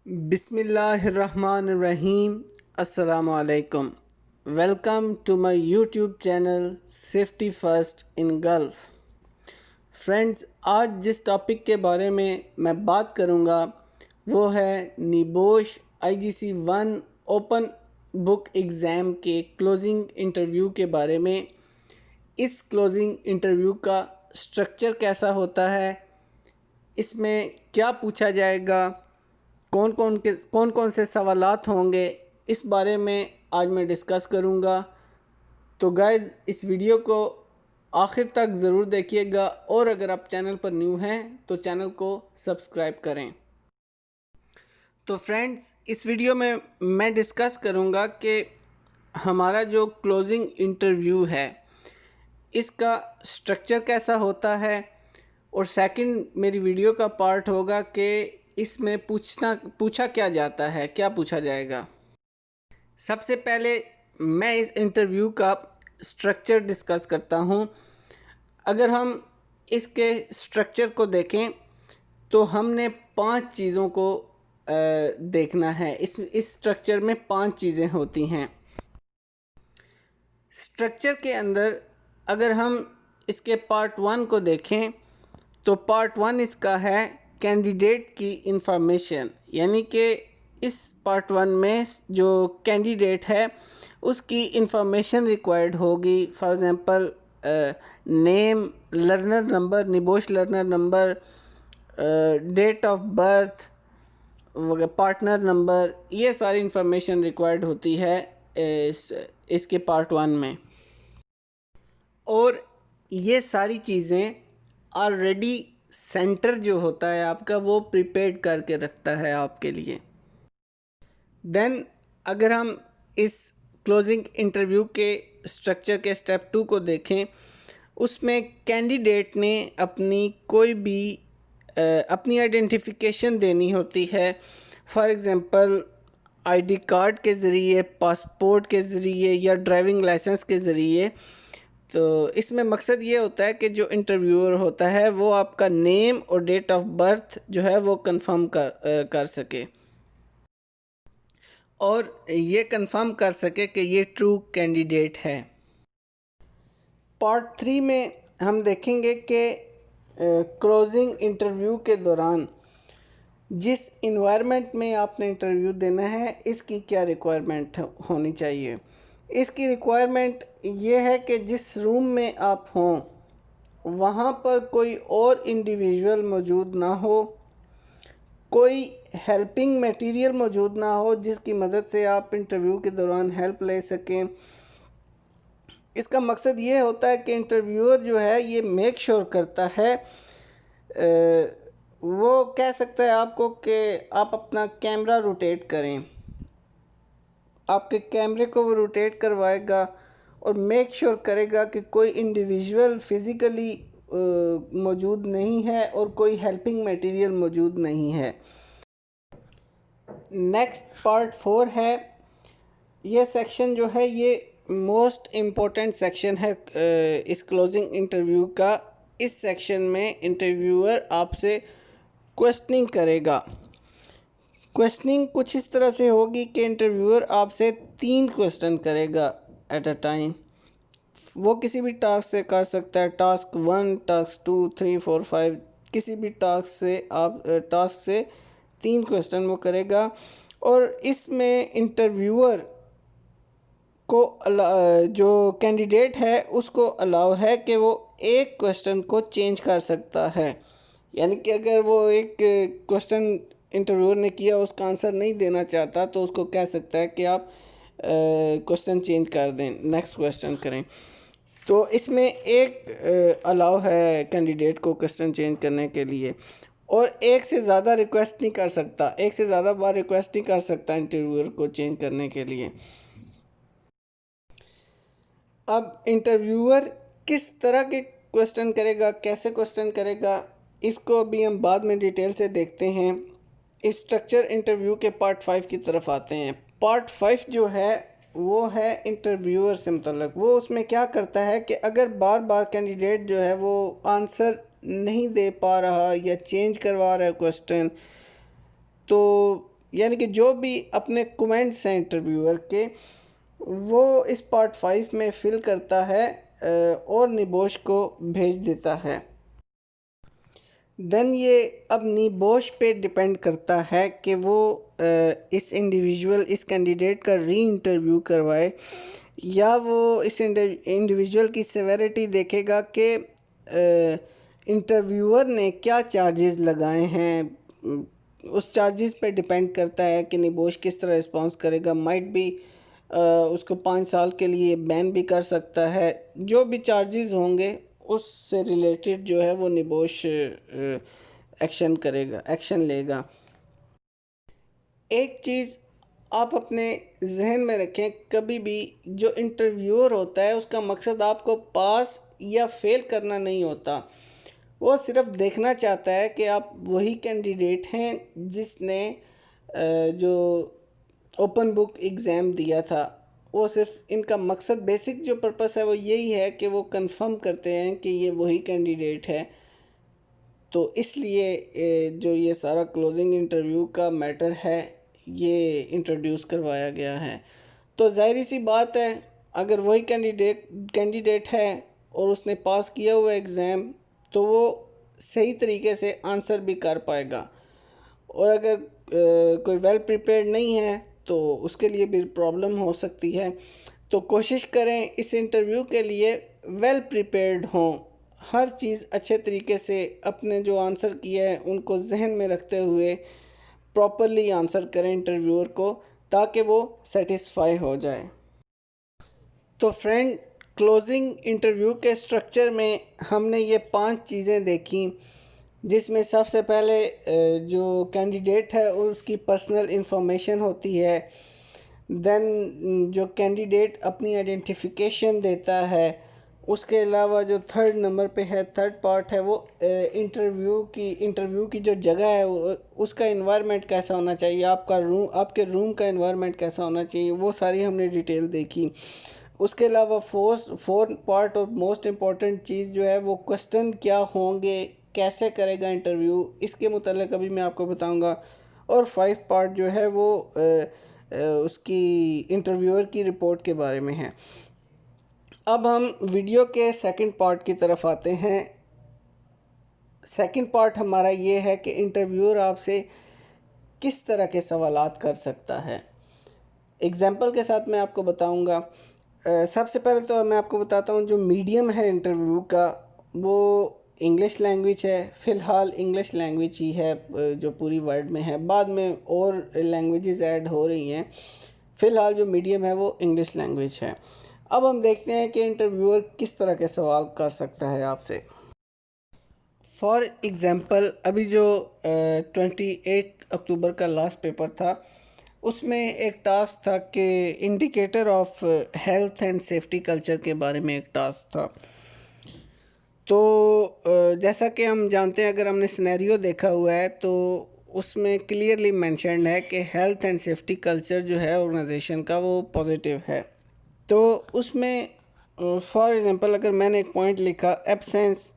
बिस्मिल्लाहिर्रहमानिर्रहीम। अस्सलामु अलैकुम। Welcome to my YouTube channel safety first in Gulf. Friends, आज जिस टॉपिक के बारे में मैं बात करूँगा वो है NEBOSH IGC 1 open book exam के क्लोजिंग इंटरव्यू के बारे में। इस क्लोजिंग इंटरव्यू का स्ट्रक्चर कैसा होता है, इसमें क्या पूछा जाएगा, कौन कौन से सवालात होंगे, इस बारे में आज मैं डिस्कस करूँगा। तो गाइज़, इस वीडियो को आखिर तक ज़रूर देखिएगा और अगर आप चैनल पर न्यू हैं तो चैनल को सब्सक्राइब करें। तो फ्रेंड्स, इस वीडियो में मैं डिस्कस करूँगा कि हमारा जो क्लोजिंग इंटरव्यू है इसका स्ट्रक्चर कैसा होता है, और सेकंड मेरी वीडियो का पार्ट होगा कि इसमें पूछा क्या जाता है, क्या पूछा जाएगा। सबसे पहले मैं इस इंटरव्यू का स्ट्रक्चर डिस्कस करता हूँ। अगर हम इसके स्ट्रक्चर को देखें तो हमने 5 चीज़ों को देखना है। इस स्ट्रक्चर में 5 चीज़ें होती हैं। स्ट्रक्चर के अंदर अगर हम इसके पार्ट 1 को देखें तो पार्ट 1 इसका है कैंडिडेट की इंफॉर्मेशन, यानी कि इस पार्ट 1 में जो कैंडिडेट है उसकी इंफॉर्मेशन रिक्वायर्ड होगी। For example name, learner number, NEBOSH learner number, date of birth, partner number, ये सारी इंफॉर्मेशन रिक्वायर्ड होती है इसके पार्ट 1 में। और ये सारी चीज़ें ऑलरेडी सेंटर जो होता है आपका वो प्रिपेयर्ड करके रखता है आपके लिए। देन अगर हम इस क्लोजिंग इंटरव्यू के स्ट्रक्चर के स्टेप 2 को देखें, उसमें कैंडिडेट ने अपनी आइडेंटिफिकेशन देनी होती है। फॉर एग्ज़ाम्पल ID कार्ड के ज़रिए, पासपोर्ट के ज़रिए या ड्राइविंग लाइसेंस के ज़रिए। तो इसमें मकसद ये होता है कि जो इंटरव्यूअर होता है वो आपका नेम और डेट ऑफ बर्थ जो है वो कंफर्म कर सके और ये कंफर्म कर सके कि ये ट्रू कैंडिडेट है। पार्ट 3 में हम देखेंगे कि क्लोजिंग इंटरव्यू के दौरान जिस इन्वायरमेंट में आपने इंटरव्यू देना है इसकी क्या रिक्वायरमेंट होनी चाहिए। इसकी रिक्वायरमेंट ये है कि जिस रूम में आप हों वहाँ पर कोई और इंडिविजुअल मौजूद ना हो, कोई हेल्पिंग मटेरियल मौजूद ना हो जिसकी मदद से आप इंटरव्यू के दौरान हेल्प ले सकें। इसका मकसद ये होता है कि इंटरव्यूअर जो है ये मेक श्योर करता है, वो कह सकता है आपको कि आप अपना कैमरा रोटेट करें, आपके कैमरे को वो रोटेट करवाएगा और मेक श्योर करेगा कि कोई इंडिविजुअल फिज़िकली मौजूद नहीं है और कोई हेल्पिंग मटेरियल मौजूद नहीं है। नेक्स्ट पार्ट 4 है। ये सेक्शन जो है ये मोस्ट इम्पोर्टेंट सेक्शन है इस क्लोजिंग इंटरव्यू का। इस सेक्शन में इंटरव्यूअर आपसे क्वेश्चनिंग करेगा। क्वेश्चनिंग कुछ इस तरह से होगी कि इंटरव्यूअर आपसे 3 क्वेश्चन करेगा एट अ टाइम। वो किसी भी टास्क से कर सकता है, टास्क 1, टास्क 2, 3, 4, 5, किसी भी टास्क से 3 क्वेश्चन वो करेगा। और इसमें इंटरव्यूअर को जो कैंडिडेट है उसको अलाउ है कि वो एक क्वेश्चन को चेंज कर सकता है। यानी कि अगर वो एक क्वेश्चन इंटरव्यूअर ने किया उसका आंसर नहीं देना चाहता तो उसको कह सकता है कि आप क्वेश्चन चेंज कर दें, नेक्स्ट क्वेश्चन करें। तो इसमें एक अलाउ है कैंडिडेट को क्वेश्चन चेंज करने के लिए, और एक से ज़्यादा रिक्वेस्ट नहीं कर सकता, एक से ज़्यादा बार रिक्वेस्ट नहीं कर सकता इंटरव्यूअर को चेंज करने के लिए। अब इंटरव्यूअर किस तरह के क्वेश्चन करेगा, कैसे क्वेश्चन करेगा, इसको अभी हम बाद में डिटेल से देखते हैं। इस स्ट्रक्चर इंटरव्यू के पार्ट 5 की तरफ आते हैं। पार्ट 5 जो है वो है इंटरव्यूअर से मुतल्लक। वो उसमें क्या करता है कि अगर बार बार कैंडिडेट जो है वो आंसर नहीं दे पा रहा या चेंज करवा रहा है क्वेश्चन, तो यानी कि जो भी अपने कमेंट्स हैं इंटरव्यूअर के, वो इस पार्ट 5 में फिल करता है और निबोश को भेज देता है। देन ये अब निबोश पे डिपेंड करता है कि वो इस कैंडिडेट का री इंटरव्यू करवाए, या वो इस इंडिविजुअल की सेवेरिटी देखेगा कि इंटरव्यूअर ने क्या चार्जेस लगाए हैं। उस चार्जेस पे डिपेंड करता है कि निबोश किस तरह रिस्पॉन्स करेगा। माइट भी उसको 5 साल के लिए बैन भी कर सकता है। जो भी चार्जेस होंगे उससे रिलेटेड जो है वो निबोश एक्शन लेगा। एक चीज़ आप अपने जहन में रखें, कभी भी जो इंटरव्यूअर होता है उसका मकसद आपको पास या फेल करना नहीं होता। वो सिर्फ देखना चाहता है कि आप वही कैंडिडेट हैं जिसने जो ओपन बुक एग्ज़ाम दिया था। वो सिर्फ इनका मकसद, बेसिक जो पर्पस है वो यही है कि वो कंफर्म करते हैं कि ये वही कैंडिडेट है। तो इसलिए जो ये सारा क्लोजिंग इंटरव्यू का मैटर है ये इंट्रोड्यूस करवाया गया है। तो ज़ाहिर सी बात है, अगर वही कैंडिडेट है और उसने पास किया हुआ एग्ज़ाम, तो वो सही तरीके से आंसर भी कर पाएगा। और अगर कोई वेल प्रिपेयर्ड नहीं है तो उसके लिए भी प्रॉब्लम हो सकती है। तो कोशिश करें इस इंटरव्यू के लिए वेल प्रिपेयर्ड हों, हर चीज़ अच्छे तरीके से अपने जो आंसर किया है उनको जहन में रखते हुए प्रॉपरली आंसर करें इंटरव्यूअर को, ताकि वो सेटिस्फाई हो जाए। तो फ्रेंड, क्लोजिंग इंटरव्यू के स्ट्रक्चर में हमने ये 5 चीज़ें देखी, जिसमें सबसे पहले जो कैंडिडेट है उसकी पर्सनल इन्फॉर्मेशन होती है। देन जो कैंडिडेट अपनी आइडेंटिफिकेशन देता है। उसके अलावा जो थर्ड नंबर पे है, थर्ड पार्ट है, वो इंटरव्यू की जो जगह है उसका इन्वायरमेंट कैसा होना चाहिए, आपके रूम का इन्वायरमेंट कैसा होना चाहिए, वो सारी हमने डिटेल देखी। उसके अलावा फोर्थ पार्ट और मोस्ट इम्पॉर्टेंट चीज़ जो है वो क्वेश्चन क्या होंगे, कैसे करेगा इंटरव्यू, इसके मुतालिक अभी मैं आपको बताऊंगा। और 5 पार्ट जो है वो उसकी इंटरव्यूअर की रिपोर्ट के बारे में है। अब हम वीडियो के सेकंड पार्ट की तरफ आते हैं। सेकंड पार्ट हमारा ये है कि इंटरव्यूअर आपसे किस तरह के सवालात कर सकता है। एग्जाम्पल के साथ मैं आपको बताऊंगा। सबसे पहले तो मैं आपको बताता हूँ, जो मीडियम है इंटरव्यू का वो इंग्लिश लैंग्वेज है। फ़िलहाल इंग्लिश लैंग्वेज ही है जो पूरी वर्ल्ड में है। बाद में और लैंग्वेजेस ऐड हो रही हैं। फ़िलहाल जो मीडियम है वो इंग्लिश लैंग्वेज है। अब हम देखते हैं कि इंटरव्यूअर किस तरह के सवाल कर सकता है आपसे। फॉर एग्ज़ाम्पल, अभी जो 28 अक्टूबर का लास्ट पेपर था, उसमें एक टास्क था कि indicator of health and safety culture के बारे में एक टास्क था। तो जैसा कि हम जानते हैं, अगर हमने सिनेरियो देखा हुआ है तो उसमें क्लियरली मेंशन्ड है कि हेल्थ एंड सेफ्टी कल्चर जो है ऑर्गेनाइजेशन का वो पॉजिटिव है। तो उसमें फॉर एग्ज़ाम्पल अगर मैंने एक पॉइंट लिखा, absence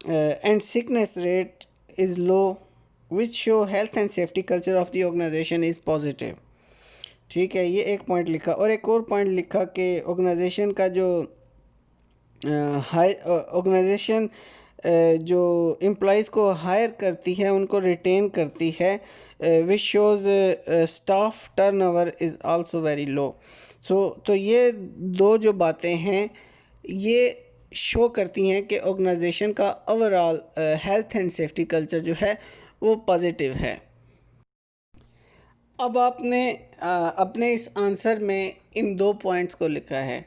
and sickness rate is low which show health and safety culture of the organisation is positive. ठीक है, ये एक पॉइंट लिखा। और एक और पॉइंट लिखा कि ऑर्गेनाइजेशन का जो ऑर्गेनाइजेशन जो एम्प्लॉइज़ को हायर करती है उनको रिटेन करती है, which shows staff turnover is also very low. तो ये दो जो बातें हैं ये शो करती हैं कि ऑर्गेनाइजेशन का overall health and safety culture जो है वो पॉजिटिव है। अब आपने अपने इस आंसर में इन 2 पॉइंट्स को लिखा है।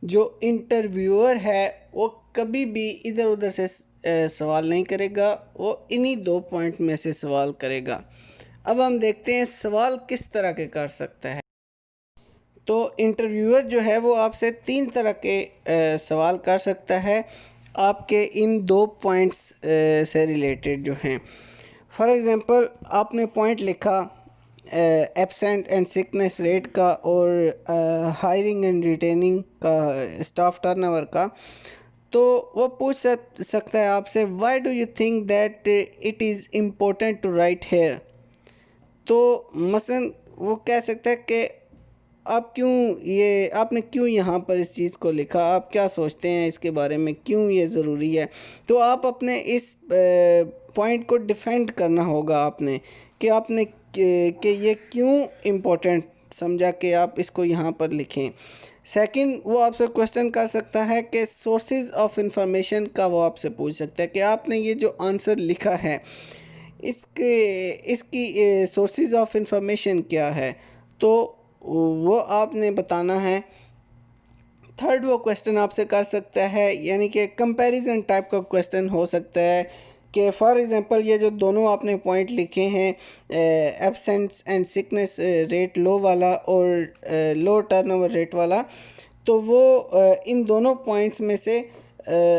जो इंटरव्यूअर है वो कभी भी इधर उधर से सवाल नहीं करेगा, वो इन्हीं 2 पॉइंट में से सवाल करेगा। अब हम देखते हैं सवाल किस तरह के कर सकता है। तो इंटरव्यूअर जो है वो आपसे 3 तरह के सवाल कर सकता है आपके इन 2 पॉइंट्स से रिलेटेड जो हैं। फॉर एग्ज़ाम्पल, आपने पॉइंट लिखा एब्सेंट एंड सिकनेस रेट का और हायरिंग एंड रिटेनिंग का, स्टाफ टर्नओवर का। तो वो पूछ सकता है आपसे, why do you think that it is important to write here. तो मसलन वो कह सकता है कि आपने क्यों यहाँ पर इस चीज़ को लिखा, आप क्या सोचते हैं इसके बारे में, क्यों ये ज़रूरी है। तो आप अपने इस पॉइंट को डिफेंड करना होगा आपने, कि आपने कि ये क्यों इम्पोर्टेंट समझा कि आप इसको यहाँ पर लिखें। सेकंड, वो आपसे क्वेश्चन कर सकता है कि सोर्सेज ऑफ इंफॉर्मेशन का, वो आपसे पूछ सकता है कि आपने ये जो आंसर लिखा है इसकी सोर्सेज ऑफ इंफॉर्मेशन क्या है, तो वो आपने बताना है। थर्ड, वो क्वेश्चन आपसे कर सकता है, यानी कि कंपैरिजन टाइप का क्वेश्चन हो सकता है कि फॉर एग्जांपल ये जो दोनों आपने पॉइंट लिखे हैं, एब्सेंस एंड सिकनेस रेट लो वाला और लो टर्नओवर रेट वाला, तो वो इन दोनों पॉइंट्स में से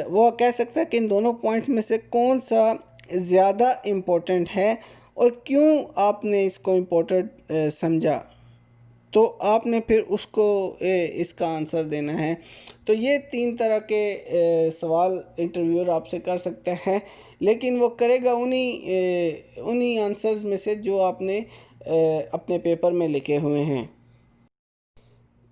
वो कह सकता है कि इन दोनों पॉइंट्स में से कौन सा ज़्यादा इम्पोर्टेंट है और क्यों आपने इसको इम्पोर्टेंट समझा। तो आपने फिर उसको इसका आंसर देना है। तो ये 3 तरह के सवाल इंटरव्यूअर आपसे कर सकता है, लेकिन वो करेगा उन्हीं आंसर्स में से जो आपने अपने पेपर में लिखे हुए हैं।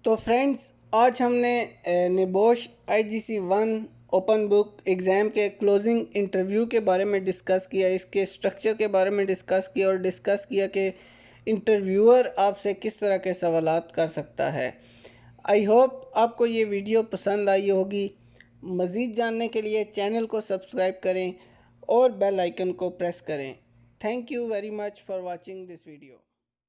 तो फ्रेंड्स, आज हमने NEBOSH IGC 1 open book exam के क्लोजिंग इंटरव्यू के बारे में डिस्कस किया, इसके स्ट्रक्चर के बारे में डिस्कस किया और डिस्कस किया कि इंटरव्यूअर आपसे किस तरह के सवालात कर सकता है। आई होप आपको ये वीडियो पसंद आई होगी। मज़ीद जानने के लिए चैनल को सब्सक्राइब करें और बेल आइकन को प्रेस करें। Thank you very much for watching this video.